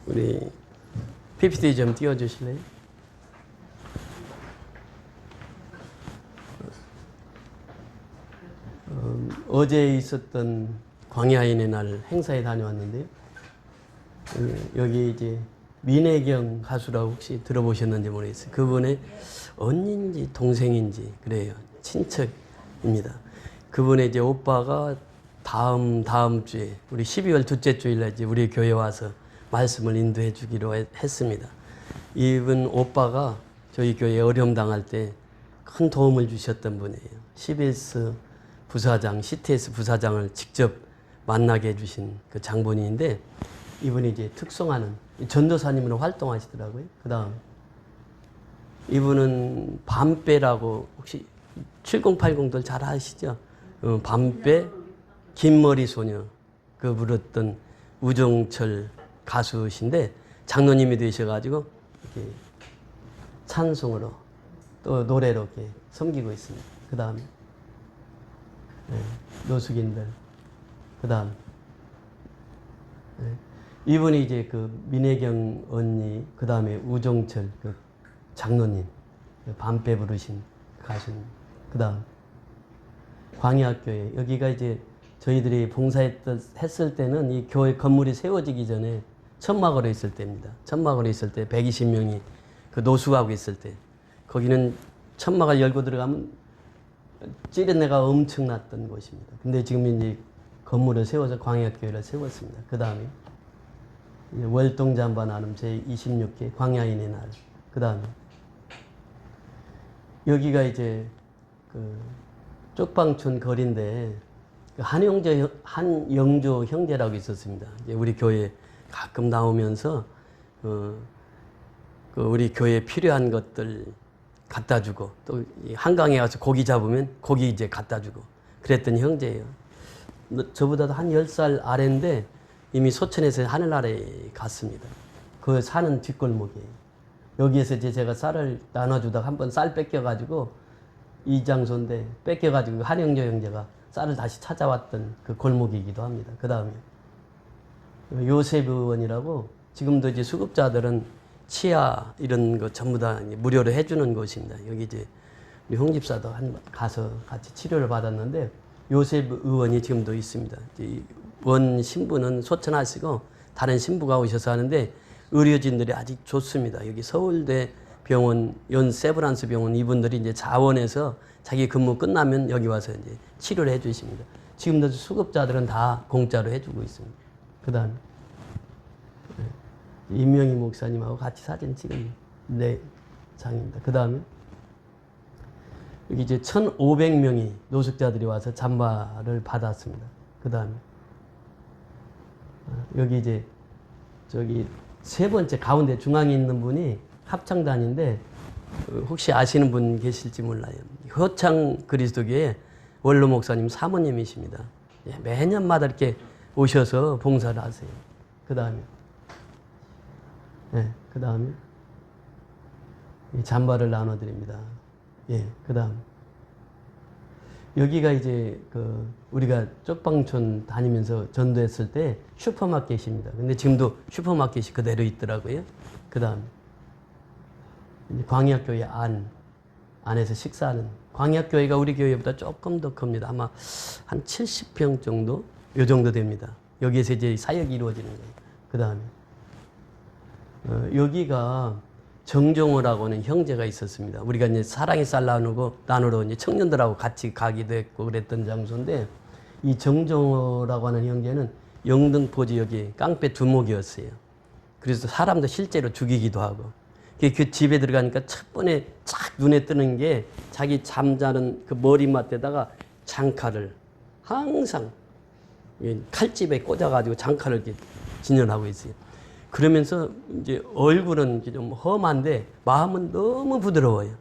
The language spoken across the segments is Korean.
우리 PPT 좀 띄워주실래요? 어제 있었던 광야인의 날 행사에 다녀왔는데요. 여기 이제 민혜경 가수라고 혹시 들어보셨는지 모르겠어요. 그분의 언니인지 동생인지 그래요. 친척입니다. 그분의 이제 오빠가 다음 주에 우리 12월 둘째 주일날 이제 우리 교회 와서 말씀을 인도해 주기로 했습니다. 이분 오빠가 저희 교회 어려움 당할 때 큰 도움을 주셨던 분이에요. CBS 부사장, CTS 부사장을 직접 만나게 해주신 그 장본인인데 이분이 이제 특성화는 전도사님으로 활동하시더라고요. 그 다음 이분은 밤배라고 혹시 7080들 잘 아시죠? 밤배 긴머리 소녀 그 부르던 우종철 가수신데 장로님이 되셔가지고 이렇게 찬송으로 또 노래로 이렇게 섬기고 있습니다. 그 다음에 노숙인들 그 다음 이분이 이제 그 민혜경 언니 그 다음에 우종철 그 장로님 밤배 부르신 가수님 그 다음 광야교회 여기가 이제 저희들이 봉사했을 때는 이 교회 건물이 세워지기 전에 천막으로 있을 때입니다. 천막으로 있을 때 120명이 그 노숙하고 있을 때 거기는 천막을 열고 들어가면 찌르내가 엄청났던 곳입니다. 근데 지금 이제 건물을 세워서 광야교회를 세웠습니다. 그 다음에 월동잠바 나눔 제26회 광야인의 날. 그 다음에 여기가 이제 그 쪽방촌 거리인데 한영조 형제라고 있었습니다. 이제 우리 교회 가끔 나오면서 그 우리 교회에 필요한 것들 갖다 주고 또 한강에 가서 고기 잡으면 고기 이제 갖다 주고 그랬던 형제예요. 저보다도 한 10살 아래인데 이미 소천에서 하늘나라에 갔습니다. 그 사는 뒷골목이에요. 여기에서 이제 제가 쌀을 나눠주다가 한번 쌀 뺏겨가지고 이 장소인데 뺏겨가지고 한영조 형제가 쌀을 다시 찾아왔던 그 골목이기도 합니다. 그 다음에 요셉 의원이라고 지금도 이제 수급자들은 치아 이런 거 전부 다 무료로 해주는 곳입니다. 여기 이제 우리 홍 집사도 가서 같이 치료를 받았는데 요셉 의원이 지금도 있습니다. 원 신부는 소천하시고 다른 신부가 오셔서 하는데 의료진들이 아직 좋습니다. 여기 서울대 병원, 세브란스 병원 이분들이 이제 자원해서 자기 근무 끝나면 여기 와서 이제 치료를 해주십니다. 지금도 수급자들은 다 공짜로 해주고 있습니다. 그 다음에 임명희 목사님하고 같이 사진 찍은 네 장입니다. 그 다음에 여기 이제 1,500명이 노숙자들이 와서 잠바를 받았습니다. 그 다음에 여기 이제 저기 세 번째 가운데 중앙에 있는 분이 합창단인데 혹시 아시는 분 계실지 몰라요. 효창 그리스도교회 원로 목사님 사모님이십니다. 매년마다 이렇게 오셔서 봉사를 하세요. 그 다음에 그 다음에 잠바를 나눠드립니다. 그 다음 여기가 이제 그 우리가 쪽방촌 다니면서 전도했을 때 슈퍼마켓입니다. 근데 지금도 슈퍼마켓이 그대로 있더라고요. 그 다음 광야교회 안에서 식사하는 광야교회가 우리 교회보다 조금 더 큽니다. 아마 한 70평 정도 요 정도 됩니다. 여기에서 이제 사역이 이루어지는 거예요. 그 다음에 여기가 정종호라고 하는 형제가 있었습니다. 우리가 이제 사랑의 쌀 나누러 이제 청년들하고 같이 가기도 했고 그랬던 장소인데 이 정종호라고 하는 형제는 영등포 지역의 깡패 두목이었어요. 그래서 사람도 실제로 죽이기도 하고 그 집에 들어가니까 첫 번에 쫙 눈에 뜨는 게 자기 잠자는 그 머리맡에다가 장칼을 항상 칼집에 꽂아가지고 장칼을 이렇게 진열하고 있어요. 그러면서 이제 얼굴은 좀 험한데 마음은 너무 부드러워요.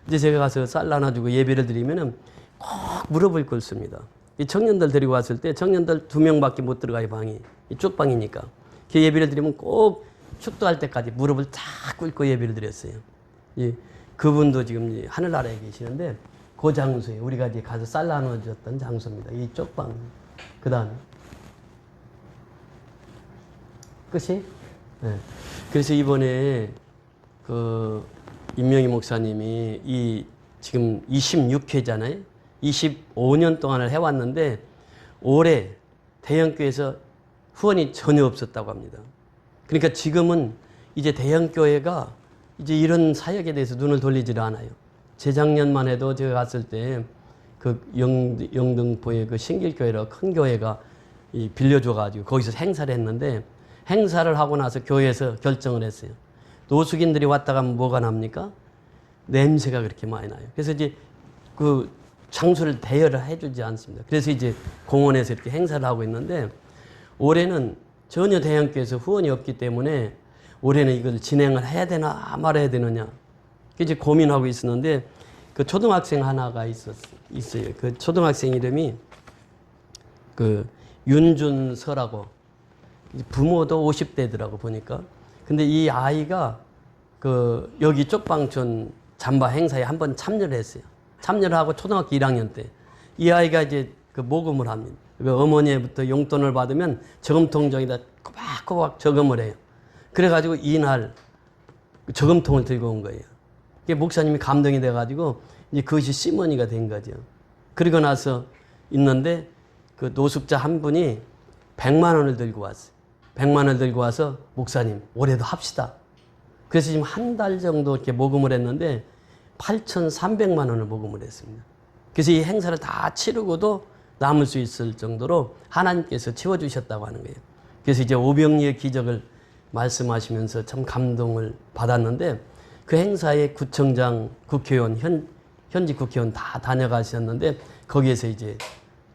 이제 제가 가서 쌀 나눠주고 예배를 드리면은 꼭 무릎을 꿇습니다. 이 청년들 데리고 왔을 때 청년들 2명밖에 못 들어가요, 방이. 이 쪽방이니까. 그 예배를 드리면 꼭 축도할 때까지 무릎을 쫙 꿇고 예배를 드렸어요. 그분도 지금 하늘나라에 계시는데 그 장소에 우리가 이제 가서 쌀 나눠줬던 장소입니다. 이 쪽방. 그 다음에 끝이 네. 그래서 이번에 그 임명희 목사님이 이 지금 26회잖아요. 25년 동안을 해왔는데 올해 대형교회에서 후원이 전혀 없었다고 합니다. 그러니까 지금은 이제 대형교회가 이제 이런 사역에 대해서 눈을 돌리지를 않아요. 재작년만 해도 제가 갔을 때 그 영등포의 그 신길교회라 큰 교회가 빌려줘가지고 거기서 행사를 했는데 행사를 하고 나서 교회에서 결정을 했어요. 노숙인들이 왔다 가면 뭐가 납니까? 냄새가 그렇게 많이 나요. 그래서 이제 그 장소를 대여를 해주지 않습니다. 그래서 이제 공원에서 이렇게 행사를 하고 있는데 올해는 전혀 대형교회에서 후원이 없기 때문에 올해는 이걸 진행을 해야 되나 말아야 되느냐 이제 고민하고 있었는데 그 초등학생 하나가 있어요. 그 초등학생 이름이 그 윤준서라고 부모도 50대더라고 보니까. 근데 이 아이가 그 여기 쪽방촌 잠바 행사에 한번 참여를 했어요. 참여를 하고 초등학교 1학년 때 이 아이가 이제 그 모금을 합니다. 그 어머니부터 용돈을 받으면 저금통장에다 꼬박꼬박 저금을 해요. 그래가지고 이날 저금통을 들고 온 거예요. 목사님이 감동이 돼가지고 이제 그것이 시머니가 된 거죠. 그리고 나서 있는데 그 노숙자 한 분이 100만 원을 들고 왔어요. 100만 원을 들고 와서 목사님 올해도 합시다. 그래서 지금 한 달 정도 이렇게 모금을 했는데 8,300만 원을 모금을 했습니다. 그래서 이 행사를 다 치르고도 남을 수 있을 정도로 하나님께서 채워주셨다고 하는 거예요. 그래서 이제 오병이의 기적을 말씀하시면서 참 감동을 받았는데 그 행사에 구청장, 국회의원, 현직 국회의원 다 다녀가셨는데 거기에서 이제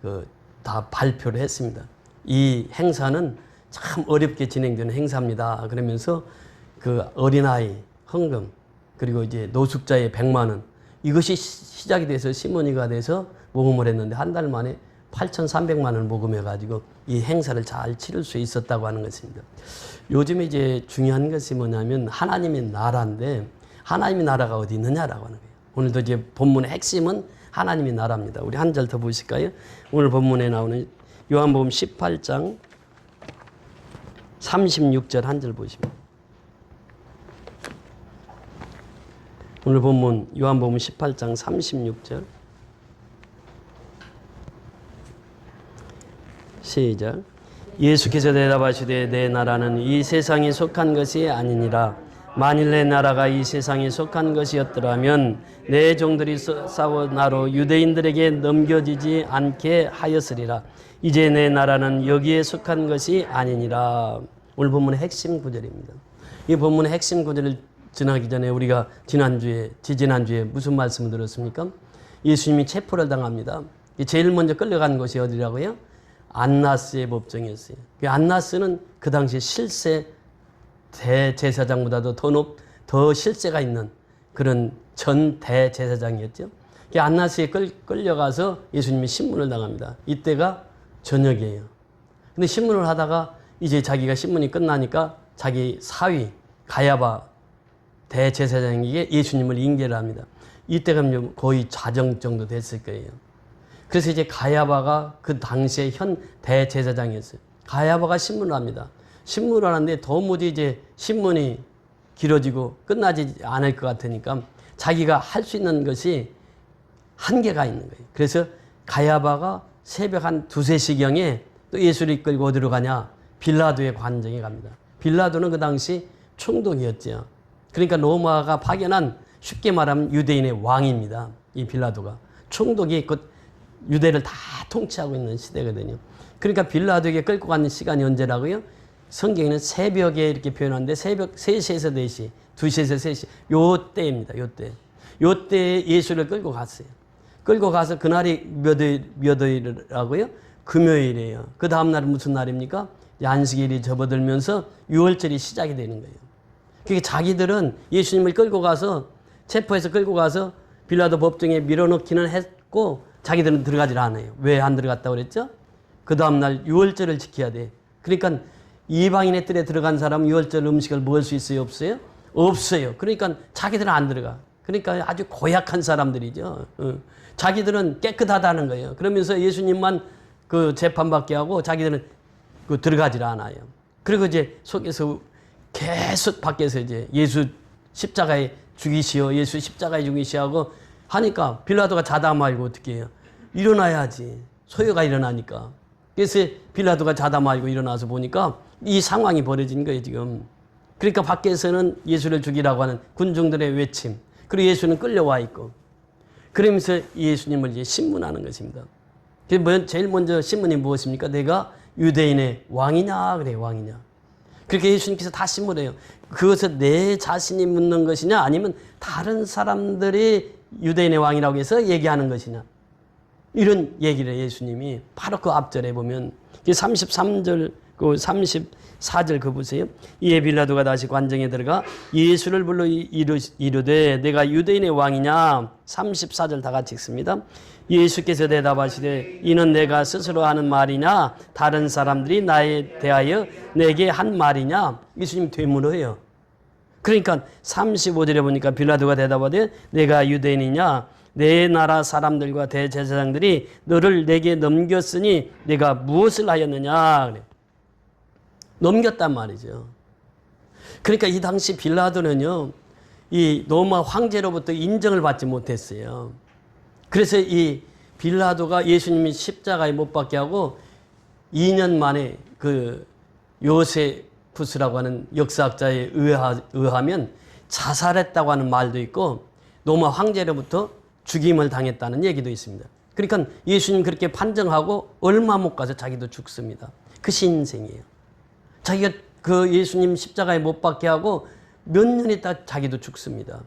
그 다 발표를 했습니다. 이 행사는 참 어렵게 진행되는 행사입니다. 그러면서 그 어린아이 헌금 그리고 이제 노숙자의 100만 원 이것이 시작이 돼서 시몬이가 돼서 모금을 했는데 한 달 만에 8,300만 원을 모금해가지고 이 행사를 잘 치를 수 있었다고 하는 것입니다. 요즘에 이제 중요한 것이 뭐냐면 하나님의 나라인데 하나님의 나라가 어디 있느냐라고 하는 거예요. 오늘도 이제 본문의 핵심은 하나님의 나라입니다. 우리 한 절 더 보실까요? 오늘 본문에 나오는 요한복음 18장 36절 한 절 보시면 오늘 본문 요한복음 18장 36절 시작. 예수께서 대답하시되 내 나라는 이 세상에 속한 것이 아니니라. 만일 내 나라가 이 세상에 속한 것이었더라면 내 종들이 싸워 나로 유대인들에게 넘겨지지 않게 하였으리라. 이제 내 나라는 여기에 속한 것이 아니니라. 오늘 본문의 핵심 구절입니다. 이 본문의 핵심 구절을 지나기 전에 우리가 지지난주에 무슨 말씀을 들었습니까? 예수님이 체포를 당합니다. 제일 먼저 끌려간 곳이 어디라고요? 안나스의 법정이었어요. 안나스는 그 당시 실세 대제사장보다도 더 실세가 있는 그런 전 대제사장이었죠. 안나스에 끌려가서 예수님이 신문을 당합니다. 이때가 저녁이에요. 근데 신문을 하다가 이제 자기가 신문이 끝나니까 자기 사위 가야바 대제사장에게 예수님을 인계를 합니다. 이때가 거의 자정 정도 됐을 거예요. 그래서 이제 가야바가 그 당시에 현 대제사장이었어요. 가야바가 신문을 합니다. 신문을 하는데 도무지 이제 신문이 길어지고 끝나지 않을 것 같으니까 자기가 할 수 있는 것이 한계가 있는 거예요. 그래서 가야바가 새벽 한 2-3시경에 또 예수를 이끌고 어디로 가냐? 빌라도의 관정에 갑니다. 빌라도는 그 당시 총독이었죠. 그러니까 로마가 파견한 쉽게 말하면 유대인의 왕입니다. 이 빌라도가. 총독이 그 유대를 다 통치하고 있는 시대거든요. 그러니까 빌라도에게 끌고 가는 시간이 언제라고요? 성경에는 새벽에 이렇게 표현하는데 새벽 3시에서 4시, 2시에서 3시 요 때입니다. 요 때에 예수를 끌고 갔어요. 끌고 가서 그날이 몇 월이라고요? 금요일이에요. 그 다음 날은 무슨 날입니까? 안식일이 접어들면서 6월절이 시작이 되는 거예요. 그러니까 자기들은 예수님을 끌고 가서 체포해서 끌고 가서 빌라도 법정에 밀어넣기는 했고 자기들은 들어가질 않아요. 왜 안 들어갔다고 그랬죠? 그 다음 날 6월절을 지켜야 돼. 그러니까 이방인의 뜰에 들어간 사람은 6월절 음식을 먹을 수 있어요? 없어요? 없어요. 그러니까 자기들은 안 들어가. 그러니까 아주 고약한 사람들이죠. 자기들은 깨끗하다는 거예요. 그러면서 예수님만 그 재판받게 하고 자기들은 그 들어가질 않아요. 그리고 이제 속에서 계속 밖에서 이제 예수 십자가에 죽이시오, 예수 십자가에 죽이시오 하고 하니까 빌라도가 자다 말고 어떻게 해요? 일어나야지. 소요가 일어나니까. 그래서 빌라도가 자다 말고 일어나서 보니까 이 상황이 벌어진 거예요, 지금. 그러니까 밖에서는 예수를 죽이라고 하는 군중들의 외침, 그리고 예수는 끌려와 있고, 그러면서 예수님을 이제 신문하는 것입니다. 제일 먼저 신문이 무엇입니까? 내가 유대인의 왕이냐? 그래요, 왕이냐. 그렇게 예수님께서 다 신문해요. 그것을 내 자신이 묻는 것이냐, 아니면 다른 사람들이 유대인의 왕이라고 해서 얘기하는 것이냐. 이런 얘기를 예수님이 바로 그 앞절에 보면 33절, 그 34절 그 보세요. 이에 빌라도가 다시 관정에 들어가 예수를 불러 이르되 내가 유대인의 왕이냐. 34절 다 같이 읽습니다. 예수께서 대답하시되 이는 내가 스스로 하는 말이냐 다른 사람들이 나에 대하여 내게 한 말이냐. 예수님 되물어요. 그러니까 35절에 보니까 빌라도가 대답하되 내가 유대인이냐 내 나라 사람들과 대제사장들이 너를 내게 넘겼으니 내가 무엇을 하였느냐. 그래. 넘겼단 말이죠. 그러니까 이 당시 빌라도는요, 이 로마 황제로부터 인정을 받지 못했어요. 그래서 이 빌라도가 예수님이 십자가에 못 박게 하고 2년 만에 그 요세푸스라고 하는 역사학자에 의하면 자살했다고 하는 말도 있고 로마 황제로부터 죽임을 당했다는 얘기도 있습니다. 그러니까 예수님 그렇게 판정하고 얼마 못 가서 자기도 죽습니다. 그 신생이에요. 자기가 그 예수님 십자가에 못 박게 하고 몇 년 있다 자기도 죽습니다.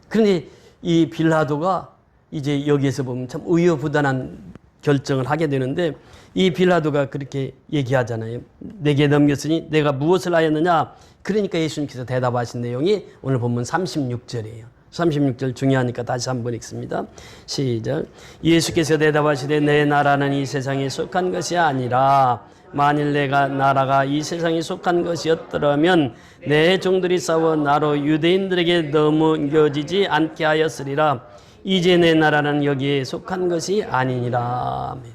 그런데 이 빌라도가 이제 여기에서 보면 참 의여부단한 결정을 하게 되는데 이 빌라도가 그렇게 얘기하잖아요. 내게 넘겼으니 내가 무엇을 하였느냐. 그러니까 예수님께서 대답하신 내용이 오늘 본문 36절이에요. 36절 중요하니까 다시 한번 읽습니다. 시작. 예수께서 대답하시되 내 나라는 이 세상에 속한 것이 아니라 만일 내가 나라가 이 세상에 속한 것이었더라면 내 종들이 싸워 나로 유대인들에게 넘겨지지 않게 하였으리라. 이제 내 나라는 여기에 속한 것이 아니니라. 아멘.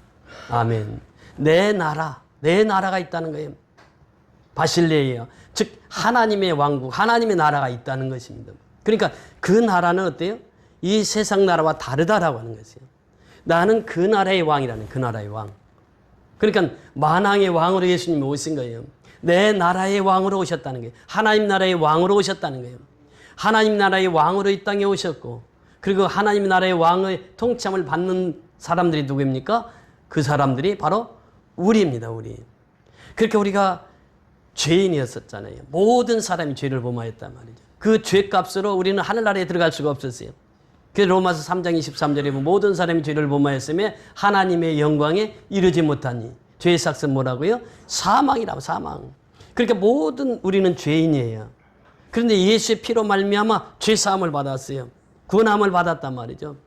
아멘. 내 나라가 있다는 거예요. 바실레예요. 즉 하나님의 왕국, 하나님의 나라가 있다는 것입니다. 그러니까 그 나라는 어때요? 이 세상 나라와 다르다라고 하는 것이에요. 나는 그 나라의 왕이라는, 그 나라의 왕. 그러니까 만왕의 왕으로 예수님이 오신 거예요. 내 나라의 왕으로 오셨다는 거예요. 하나님 나라의 왕으로 오셨다는 거예요. 하나님 나라의 왕으로 이 땅에 오셨고, 그리고 하나님 나라의 왕의 통치함을 받는 사람들이 누구입니까? 그 사람들이 바로 우리입니다, 우리. 그렇게 우리가 죄인이었었잖아요. 모든 사람이 죄를 범하였단 말이죠. 그 죄값으로 우리는 하늘나라에 들어갈 수가 없었어요. 그래서 로마서 3장 23절에 보면 모든 사람이 죄를 범하였으며 하나님의 영광에 이르지 못하니 죄의 삭은 뭐라고요? 사망이라고, 사망. 그러니까 모든 우리는 죄인이에요. 그런데 예수의 피로 말미암아 죄 사함을 받았어요. 구원함을 받았단 말이죠.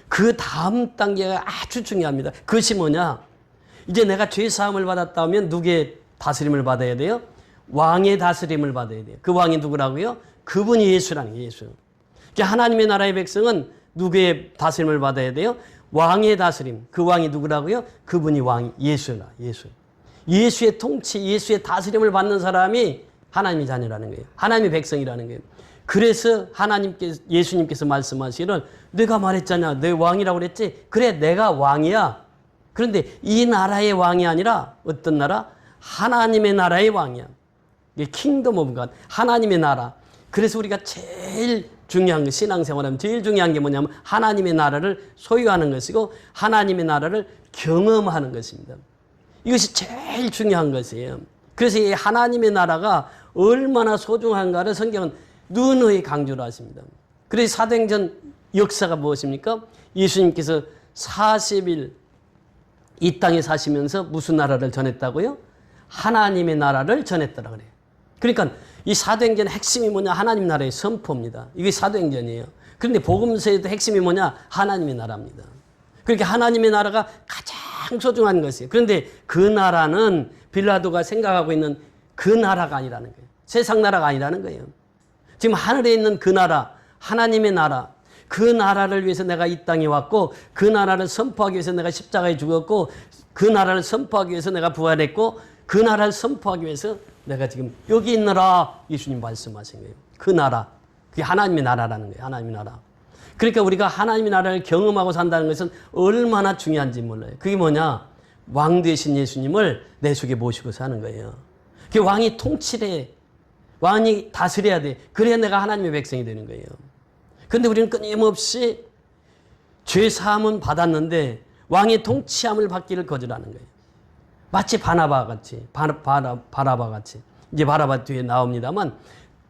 그 다음 단계가 아주 중요합니다. 그것이 뭐냐? 이제 내가 죄 사함을 받았다면 누구의 다스림을 받아야 돼요? 왕의 다스림을 받아야 돼요. 그 왕이 누구라고요? 그분이 예수라는 거예요, 예수. 하나님의 나라의 백성은 누구의 다스림을 받아야 돼요? 왕의 다스림. 그 왕이 누구라고요? 그분이 왕, 예수라, 예수. 예수의 통치, 예수의 다스림을 받는 사람이 하나님의 자녀라는 거예요. 하나님의 백성이라는 거예요. 그래서 예수님께서 말씀하시기를 내가 말했잖아. 내 왕이라고 그랬지? 그래, 내가 왕이야. 그런데 이 나라의 왕이 아니라 어떤 나라? 하나님의 나라의 왕이야. 이게 킹덤 오브 갓, 하나님의 나라. 그래서 우리가 제일 중요한 거, 신앙생활하면 제일 중요한 게 뭐냐면 하나님의 나라를 소유하는 것이고 하나님의 나라를 경험하는 것입니다. 이것이 제일 중요한 것이에요. 그래서 이 하나님의 나라가 얼마나 소중한가를 성경은 누누이 강조를 하십니다. 그래서 사도행전 역사가 무엇입니까? 예수님께서 40일 이 땅에 사시면서 무슨 나라를 전했다고요? 하나님의 나라를 전했다라 그래요. 그러니까 이 사도행전의 핵심이 뭐냐? 하나님 나라의 선포입니다. 이게 사도행전이에요. 그런데 복음서에도 핵심이 뭐냐? 하나님의 나라입니다. 그러니까 하나님의 나라가 가장 소중한 것이에요. 그런데 그 나라는 빌라도가 생각하고 있는 그 나라가 아니라는 거예요. 세상 나라가 아니라는 거예요. 지금 하늘에 있는 그 나라, 하나님의 나라, 그 나라를 위해서 내가 이 땅에 왔고 그 나라를 선포하기 위해서 내가 십자가에 죽었고 그 나라를 선포하기 위해서 내가 부활했고 그 나라를 선포하기 위해서 내가 지금 여기 있느라 예수님 말씀하신 거예요. 그 나라. 그게 하나님의 나라라는 거예요. 하나님의 나라. 그러니까 우리가 하나님의 나라를 경험하고 산다는 것은 얼마나 중요한지 몰라요. 그게 뭐냐? 왕 되신 예수님을 내 속에 모시고 사는 거예요. 그 왕이 통치래. 왕이 다스려야 돼. 그래야 내가 하나님의 백성이 되는 거예요. 그런데 우리는 끊임없이 죄 사함은 받았는데 왕의 통치함을 받기를 거절하는 거예요. 마치 바나바 같이, 바라바 같이. 이제 바라바 뒤에 나옵니다만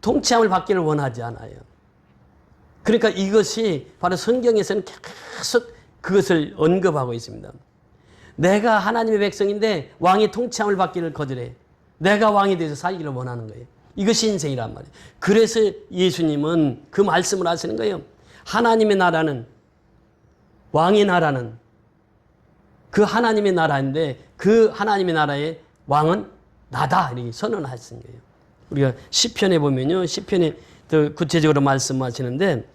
통치함을 받기를 원하지 않아요. 그러니까 이것이 바로 성경에서는 계속 그것을 언급하고 있습니다. 내가 하나님의 백성인데 왕의 통치함을 받기를 거절해. 내가 왕이 돼서 살기를 원하는 거예요. 이것이 인생이란 말이에요. 그래서 예수님은 그 말씀을 하시는 거예요. 하나님의 나라는, 왕의 나라는 그 하나님의 나라인데 그 하나님의 나라의 왕은 나다. 이렇게 선언하신 거예요. 우리가 시편에 보면요. 시편에 더 구체적으로 말씀하시는데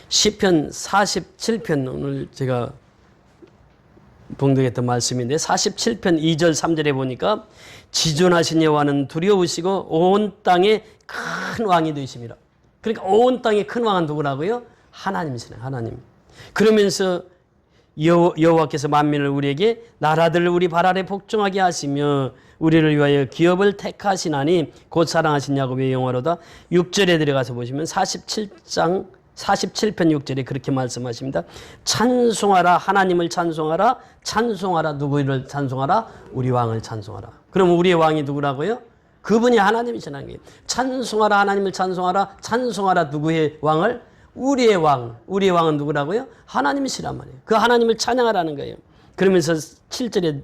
시편 47편 오늘 제가 봉독했던 말씀인데 47편 2절 3절에 보니까 지존하신 여호와는 두려우시고 온 땅에 큰 왕이 되심이라. 그러니까 온 땅에 큰 왕은 누구라고요? 하나님이시네. 하나님. 그러면서 여호와께서 만민을 우리에게 나라들을 우리 발 아래 복종하게 하시며 우리를 위하여 기업을 택하시나니 곧 사랑하신 야곱의 영화로다. 6절에 들어가서 보시면 47편 6절에 그렇게 말씀하십니다. 찬송하라. 하나님을 찬송하라. 찬송하라. 누구를 찬송하라? 우리 왕을 찬송하라. 그럼 우리의 왕이 누구라고요? 그분이 하나님이시라는 거예요. 찬송하라. 하나님을 찬송하라. 찬송하라. 누구의 왕을? 우리의 왕. 우리의 왕은 누구라고요? 하나님이시란 말이에요. 그 하나님을 찬양하라는 거예요. 그러면서 7절에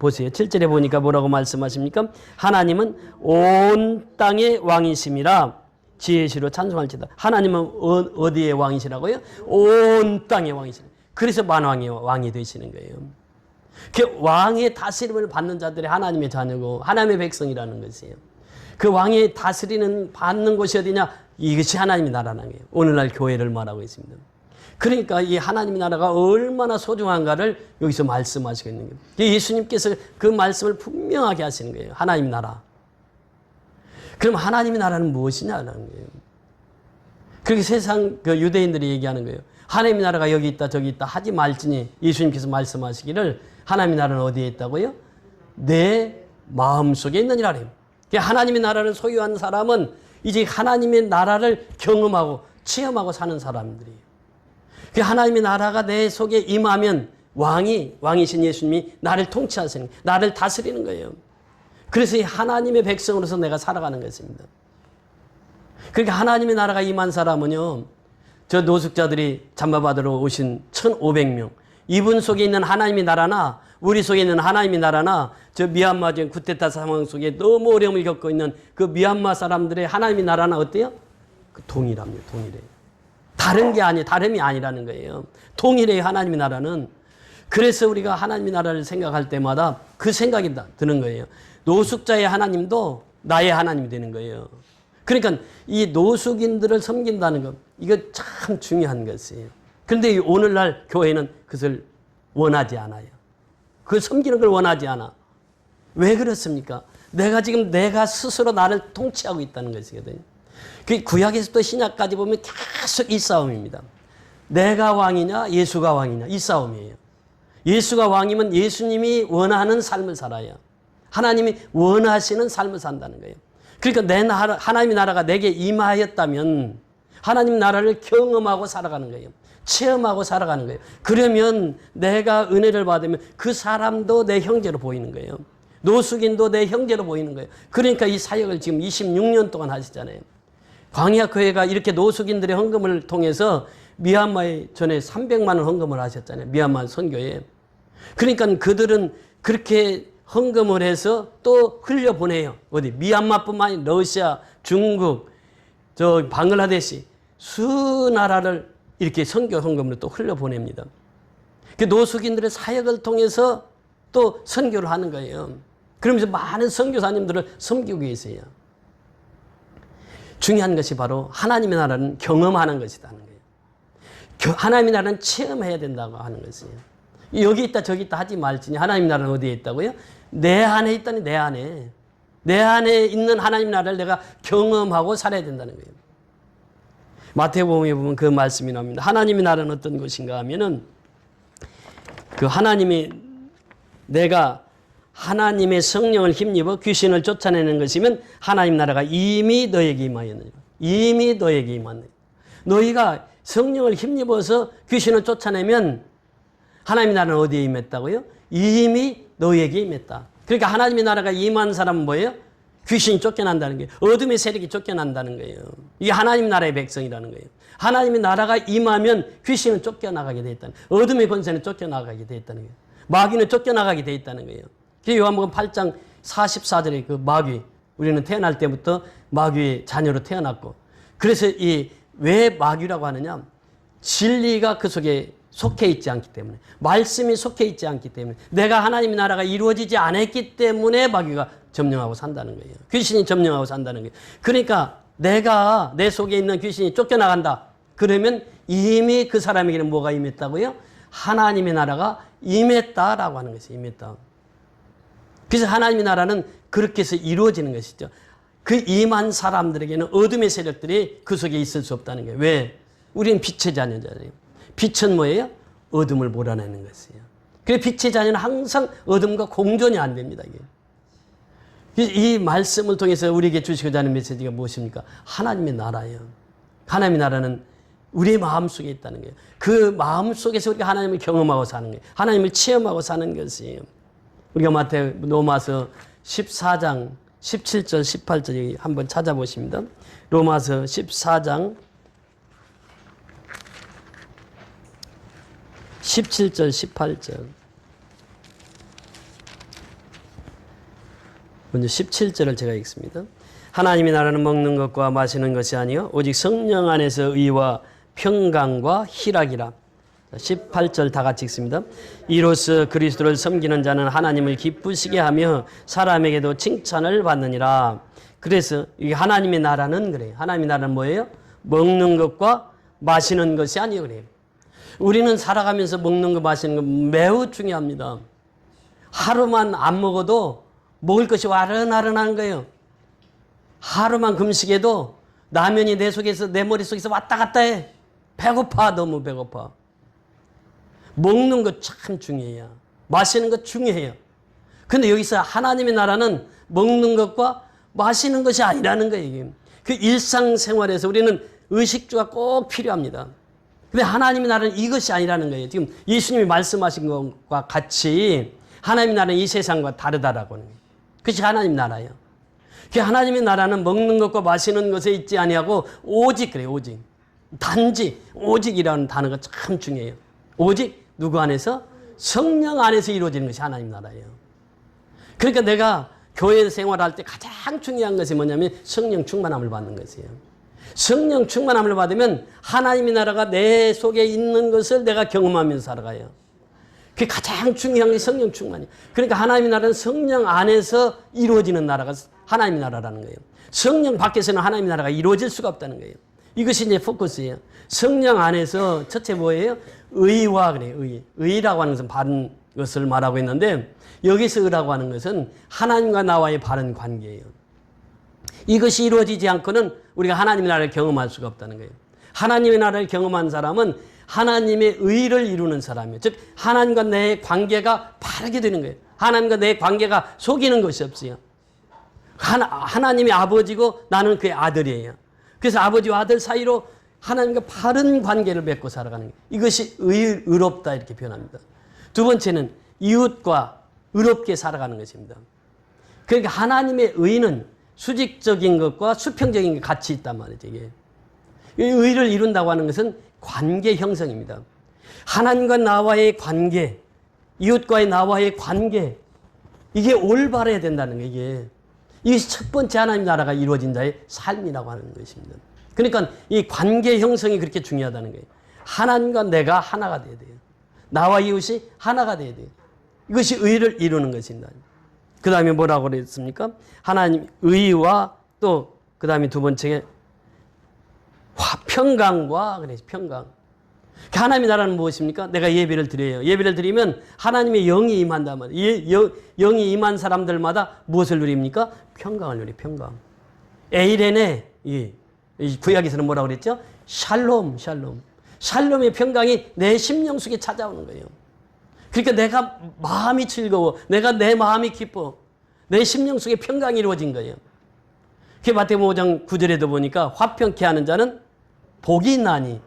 보세요. 7절에 보니까 뭐라고 말씀하십니까? 하나님은 온 땅의 왕이심이라 지혜시로 찬송할지다. 하나님은 어디의 왕이시라고요? 온 땅의 왕이시라. 그래서 만왕의 왕이 되시는 거예요. 그 왕의 다스림을 받는 자들이 하나님의 자녀고 하나님의 백성이라는 것이에요. 그 왕의 다스리는 받는 곳이 어디냐? 이것이 하나님의 나라라는 거예요. 오늘날 교회를 말하고 있습니다. 그러니까 이 하나님의 나라가 얼마나 소중한가를 여기서 말씀하시고 있는 거예요. 예수님께서 그 말씀을 분명하게 하시는 거예요. 하나님의 나라. 그럼 하나님의 나라는 무엇이냐는 거예요. 그렇게 세상 그 유대인들이 얘기하는 거예요. 하나님의 나라가 여기 있다 저기 있다 하지 말지니 예수님께서 말씀하시기를 하나님의 나라는 어디에 있다고요? 내 마음속에 있느니라. 하나님의 나라를 소유한 사람은 이제 하나님의 나라를 경험하고 체험하고 사는 사람들이에요. 하나님의 나라가 내 속에 임하면 왕이신 예수님이 나를 통치하시는 거예요. 나를 다스리는 거예요. 그래서 이 하나님의 백성으로서 내가 살아가는 것입니다. 그러니까 하나님의 나라가 임한 사람은요. 저 노숙자들이 잠바받으러 오신 1,500명. 이분 속에 있는 하나님의 나라나 우리 속에 있는 하나님의 나라나 저 미얀마 지금 쿠데타 상황 속에 너무 어려움을 겪고 있는 그 미얀마 사람들의 하나님의 나라나 어때요? 그 동일합니다. 동일해요. 다른 게 아니에요. 다름이 아니라는 거예요. 동일해요. 하나님의 나라는. 그래서 우리가 하나님의 나라를 생각할 때마다 그 생각이 드는 거예요. 노숙자의 하나님도 나의 하나님이 되는 거예요. 그러니까 이 노숙인들을 섬긴다는 것, 이거 참 중요한 것이에요. 그런데 오늘날 교회는 그것을 원하지 않아요. 그 섬기는 걸 원하지 않아. 왜 그렇습니까? 내가 스스로 나를 통치하고 있다는 것이거든요. 그 구약에서부터 신약까지 보면 계속 이 싸움입니다. 내가 왕이냐, 예수가 왕이냐, 이 싸움이에요. 예수가 왕이면 예수님이 원하는 삶을 살아요. 하나님이 원하시는 삶을 산다는 거예요. 그러니까 하나님의 나라가 내게 임하였다면 하나님 나라를 경험하고 살아가는 거예요. 체험하고 살아가는 거예요. 그러면 내가 은혜를 받으면 그 사람도 내 형제로 보이는 거예요. 노숙인도 내 형제로 보이는 거예요. 그러니까 이 사역을 지금 26년 동안 하시잖아요. 광야교회가 이렇게 노숙인들의 헌금을 통해서 미얀마에 전에 300만 원 헌금을 하셨잖아요. 미얀마 선교에. 그러니까 그들은 그렇게 헌금을 해서 또 흘려보내요. 어디? 미얀마뿐만 아니라 러시아, 중국, 저 방글라데시 수나라를 이렇게 선교 헌금으로 또 흘려보냅니다. 그 노숙인들의 사역을 통해서 또 선교를 하는 거예요. 그러면서 많은 선교사님들을 섬기고 계세요. 중요한 것이 바로 하나님의 나라는 경험하는 것이라는 거예요. 하나님의 나라는 체험해야 된다고 하는 것이에요. 여기 있다 저기 있다 하지 말지니 하나님의 나라는 어디에 있다고요? 내 안에 있다니, 내 안에. 내 안에 있는 하나님 나라를 내가 경험하고 살아야 된다는 거예요. 마태복음에 보면 그 말씀이 나옵니다. 하나님의 나라는 어떤 것인가 하면은 그 하나님이 내가 하나님의 성령을 힘입어 귀신을 쫓아내는 것이면 하나님 나라가 이미 너에게 임하였느니라. 이미 너에게 임하느니라. 너희가 성령을 힘입어서 귀신을 쫓아내면 하나님의 나라는 어디에 임했다고요? 이미 너희에게 임했다. 그러니까 하나님의 나라가 임한 사람은 뭐예요? 귀신이 쫓겨난다는 거예요. 어둠의 세력이 쫓겨난다는 거예요. 이게 하나님 나라의 백성이라는 거예요. 하나님의 나라가 임하면 귀신은 쫓겨나가게 돼 있다는 거예요. 어둠의 권세는 쫓겨나가게 돼 있다는 거예요. 마귀는 쫓겨나가게 돼 있다는 거예요. 요한복음 8장 44절에 그 마귀, 우리는 태어날 때부터 마귀의 자녀로 태어났고, 그래서 왜 마귀라고 하느냐? 진리가 그 속에 속해 있지 않기 때문에, 말씀이 속해 있지 않기 때문에, 내가 하나님의 나라가 이루어지지 않았기 때문에 마귀가 점령하고 산다는 거예요. 귀신이 점령하고 산다는 거예요. 그러니까 내가 내 속에 있는 귀신이 쫓겨나간다. 그러면 이미 그 사람에게는 뭐가 임했다고요? 하나님의 나라가 임했다라고 하는 것이에요. 임했다. 그래서 하나님의 나라는 그렇게 해서 이루어지는 것이죠. 그 임한 사람들에게는 어둠의 세력들이 그 속에 있을 수 없다는 거예요. 왜? 우리는 빛의 자녀잖아요. 빛은 뭐예요? 어둠을 몰아내는 것이에요. 그래서 빛의 자녀는 항상 어둠과 공존이 안 됩니다. 이게. 이 말씀을 통해서 우리에게 주시고자 하는 메시지가 무엇입니까? 하나님의 나라예요. 하나님의 나라는 우리의 마음속에 있다는 거예요. 그 마음속에서 우리가 하나님을 경험하고 사는 거예요. 하나님을 체험하고 사는 것이에요. 우리가 로마서 14장 17절 18절 한번 찾아보십니다. 로마서 14장 17절 18절. 먼저 17절을 제가 읽습니다. 하나님의 나라는 먹는 것과 마시는 것이 아니요 오직 성령 안에서 의와 평강과 희락이라. 18절 다 같이 읽습니다. 이로써 그리스도를 섬기는 자는 하나님을 기쁘시게 하며 사람에게도 칭찬을 받느니라. 그래서 이 하나님의 나라는 그래요. 하나님의 나라는 뭐예요? 먹는 것과 마시는 것이 아니에요. 그래요. 우리는 살아가면서 먹는 거 마시는 거 매우 중요합니다. 하루만 안 먹어도 먹을 것이 와른와른한 거예요. 하루만 금식해도 라면이 내 속에서, 내 머릿속에서 왔다 갔다 해. 배고파, 너무 배고파. 먹는 것 참 중요해요. 마시는 것 중요해요. 근데 여기서 하나님의 나라는 먹는 것과 마시는 것이 아니라는 거예요. 그 일상생활에서 우리는 의식주가 꼭 필요합니다. 근데 하나님의 나라는 이것이 아니라는 거예요. 지금 예수님이 말씀하신 것과 같이 하나님의 나라는 이 세상과 다르다라고 하는 거예요. 그것이 하나님의 나라예요. 그 하나님의 나라는 먹는 것과 마시는 것에 있지 아니하고 오직 그래요. 오직. 단지 오직이라는 단어가 참 중요해요. 오직 누구 안에서? 성령 안에서 이루어지는 것이 하나님 나라예요. 그러니까 내가 교회 생활할 때 가장 중요한 것이 뭐냐면 성령 충만함을 받는 것이에요. 성령 충만함을 받으면 하나님의 나라가 내 속에 있는 것을 내가 경험하면서 살아가요. 그게 가장 중요한 게 성령 충만이에요. 그러니까 하나님의 나라는 성령 안에서 이루어지는 나라가 하나님의 나라라는 거예요. 성령 밖에서는 하나님의 나라가 이루어질 수가 없다는 거예요. 이것이 이제 포커스예요. 성령 안에서 첫째 뭐예요? 의와 그래요. 의라고 하는 것은 바른 것을 말하고 있는데 여기서 의라고 하는 것은 하나님과 나와의 바른 관계예요. 이것이 이루어지지 않고는 우리가 하나님의 나라를 경험할 수가 없다는 거예요. 하나님의 나라를 경험한 사람은 하나님의 의를 이루는 사람이에요. 즉 하나님과 내 관계가 바르게 되는 거예요. 하나님과 내 관계가 속이는 것이 없어요. 하나님이 아버지고 나는 그의 아들이에요. 그래서 아버지와 아들 사이로 하나님과 바른 관계를 맺고 살아가는 거예요. 이것이 의롭다 이렇게 표현합니다. 두 번째는 이웃과 의롭게 살아가는 것입니다. 그러니까 하나님의 의는 수직적인 것과 수평적인 게 같이 있단 말이죠. 이게. 의를 이룬다고 하는 것은 관계 형성입니다. 하나님과 나와의 관계, 이웃과의 나와의 관계, 이게 올바라야 된다는 거예요. 이것이 첫 번째 하나님 나라가 이루어진 자의 삶이라고 하는 것입니다. 그러니까 이 관계 형성이 그렇게 중요하다는 거예요. 하나님과 내가 하나가 돼야 돼요. 나와 이웃이 하나가 돼야 돼요. 이것이 의를 이루는 것입니다. 그 다음에 뭐라고 그랬습니까? 하나님 의와 또 그 다음에 두 번째 평강과 그래서 평강. 하나님의 나라는 무엇입니까? 내가 예배를 드려요. 예배를 드리면 하나님의 영이 임한단 말이에요. 영이 임한 사람들마다 무엇을 누립니까? 평강을 누리, 평강. 에이레네, 구약에서는 뭐라고 그랬죠? 샬롬, 샬롬. 샬롬의 평강이 내 심령 속에 찾아오는 거예요. 그러니까 내가 마음이 즐거워. 내 마음이 기뻐. 내 심령 속에 평강이 이루어진 거예요. 그 마태복음 5장 9절에도 보니까 화평케 하는 자는 복이 있나니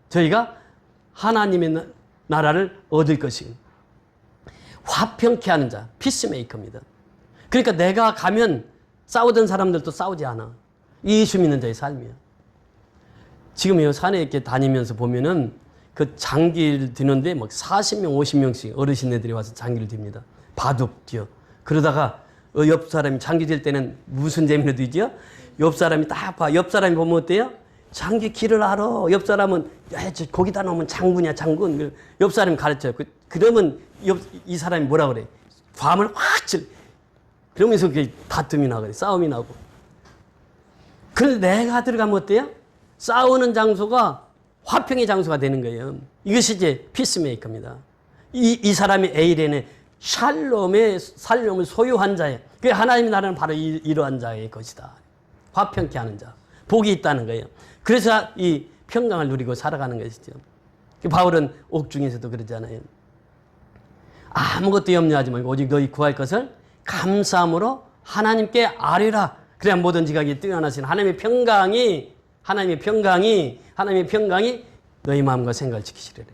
저희가 하나님의 나라를 얻을 것이고, 화평케 하는 자, 피스메이커입니다. 그러니까 내가 가면 싸우던 사람들도 싸우지 않아. 예수 믿는 자의 삶이에요. 지금 산에 이렇게 다니면서 보면은 그 장기를 드는데 막 40명, 50명씩 어르신네들이 와서 장기를 듭니다. 바둑 뛰어. 그러다가 옆 사람이 장기 들 때는 무슨 재미로 뛰죠? 옆 사람이 딱 봐. 옆 사람이 보면 어때요? 장기 길을 알아. 옆 사람은 거기다 놓으면 장군이야, 장군. 옆 사람이 가르쳐요. 그러면 이 사람이 뭐라 그래? 밤을 확 칠. 그러면서 다툼이 나고 싸움이 나고. 그런데 내가 들어가면 어때요? 싸우는 장소가 화평의 장소가 되는 거예요. 이것이 이제 피스메이커입니다. 이 사람이 에이렌의 샬롬을 소유한 자예요. 그 하나님의 나라는 바로 이러한 자의 것이다. 화평케 하는 자. 복이 있다는 거예요. 그래서 이 평강을 누리고 살아가는 것이죠. 바울은 옥중에서도 그러잖아요. 아무것도 염려하지 말고 오직 너희 구할 것을 감사함으로 하나님께 아뢰라. 그래야 모든 지각이 뛰어나신 하나님의 평강이 너희 마음과 생각을 지키시리라.